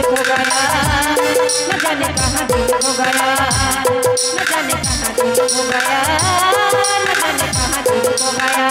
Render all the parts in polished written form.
खो गया, न जाने कहाँ दिल खो गया, न जाने कहाँ दिल खो गया, न जाने कहाँ दिल खो गया।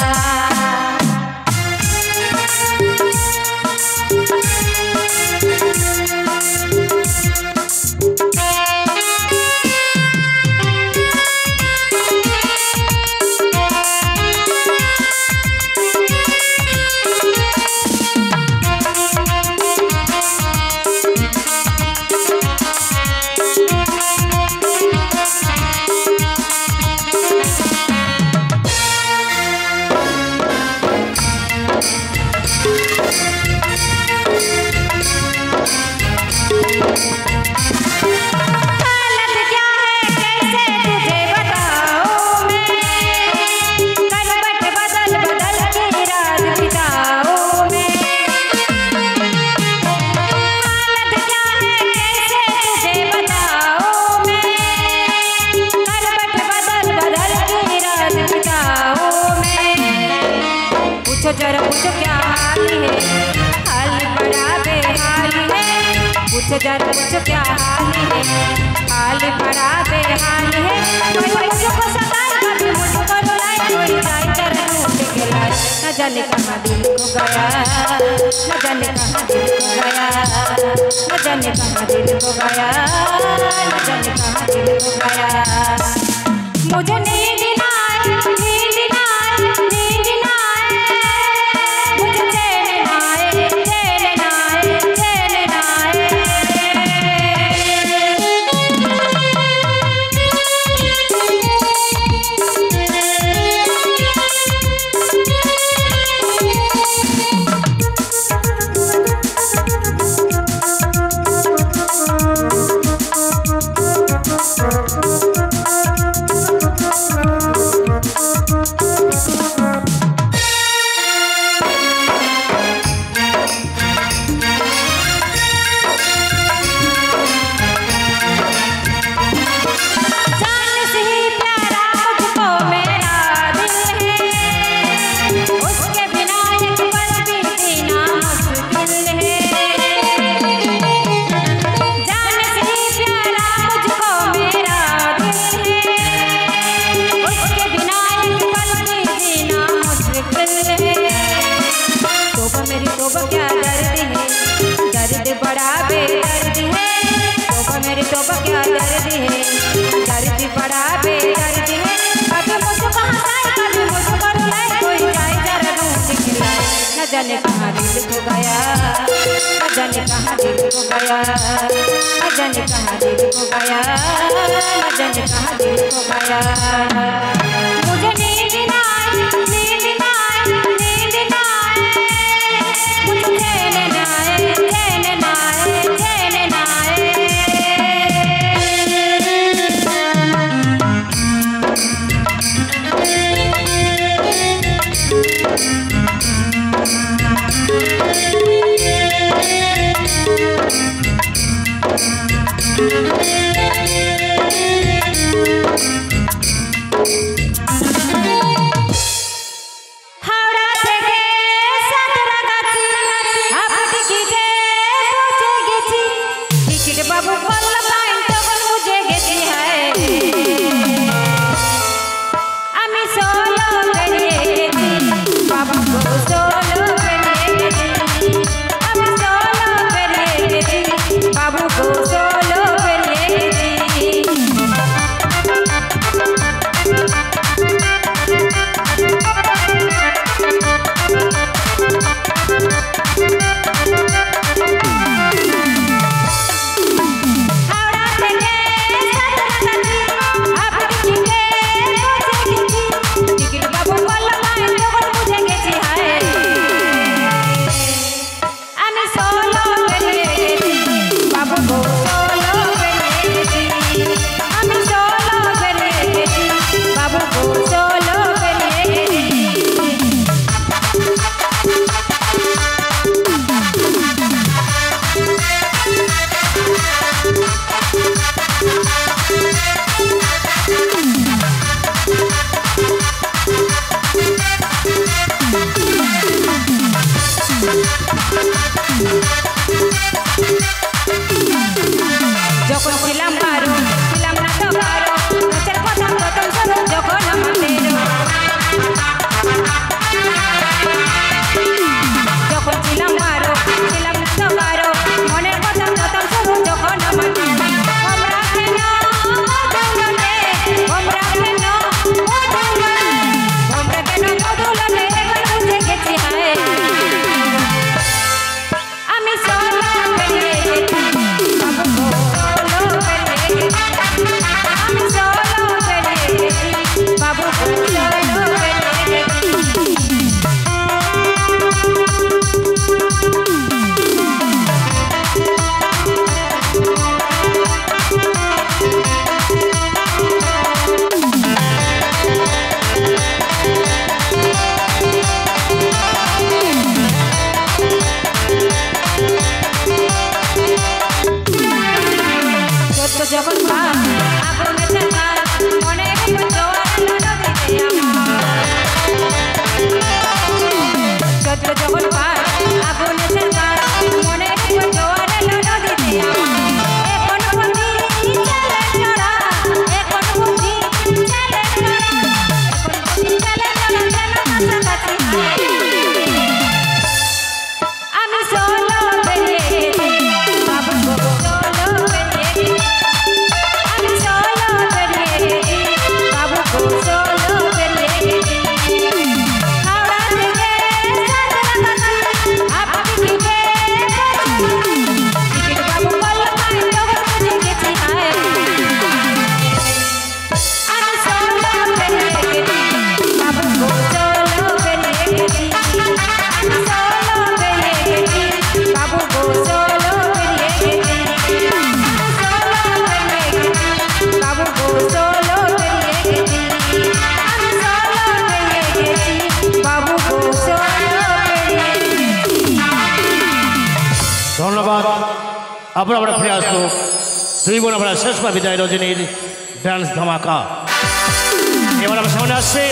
जरा पूछो क्या हाल है, हाल बड़ा बेहाल है। पूछो जरा पूछो क्या हाल है, हाल बड़ा बेहाल है। कोई मुझको सताए, कभी मुझको रुलाए, कोई जाए जरा रूठ के लाए। न जाने कहाँ दिल खो गया, न जाने कहाँ दिल खो गया, न जाने कहाँ दिल खो गया, न जाने कहाँ दिल खो गया। मुझे नींद ना आए, नींद ना आए, नींद ना आए, मुझे चैन ना आए, चैन ना आए, चैन ना आए। बड़ा बेदर्द है, तोबा मेरे तोबा क्या दर्द है, दर्द बड़ा बेदर्द है। कभी मुझको हंसाए, कभी मुझको रुलाए, कोई जाए जरा रूठ के लाए। न जाने कहाँ दिल खो गया, न जाने कहाँ दिल खो गया, न जाने कहाँ दिल खो गया, न जाने कहाँ दिल खो गया। मुझे नींद ना आए, नींद ना आए, नींद ना आए, मुझे चैन ना आए, चैन ना आए, चैन ना आए। যখন পাই আগুনেতে পাই মনে জোয়ার নদীতে আমার যত যখন পাই আগুনেতে পাই মনে জোয়ার নদীতে আমার এখন বুঝি চলে চড়া এখন বুঝি চলে চড়া এখন বুঝি চলে চড়া যেন কাছাকাছি আমি সোলো বেরিয়ে গেছি বাবু গো সোলো বেরিয়ে গেছি আমি সোলো বেরিয়ে গেছি বাবু গো সোলো বেরিয়ে গেছি হাওড়া থেকে সাতরাগাছি আপনি থেকে টিকিট বাবু বলল আমি তখন বুঝে গেছি হায় আমি সোলো বেরিয়ে গেছি বাবু গো সোলো বেরিয়ে গেছি আমি সোলো বেরিয়ে গেছি বাবু গো সোলো বেরিয়ে গেছি বাবু গো সোলো বেরিয়ে গেছি আমি সোলো বেরিয়ে গেছি বাবু গো সোলো বেরিয়ে গেছি। ধন্যবাদ। আমরা ফিরে আসবো দুই বোন আমরা শেষ বিদায় রজনীর ডান্স ধামাকা। এবার আমার সামনে আসছে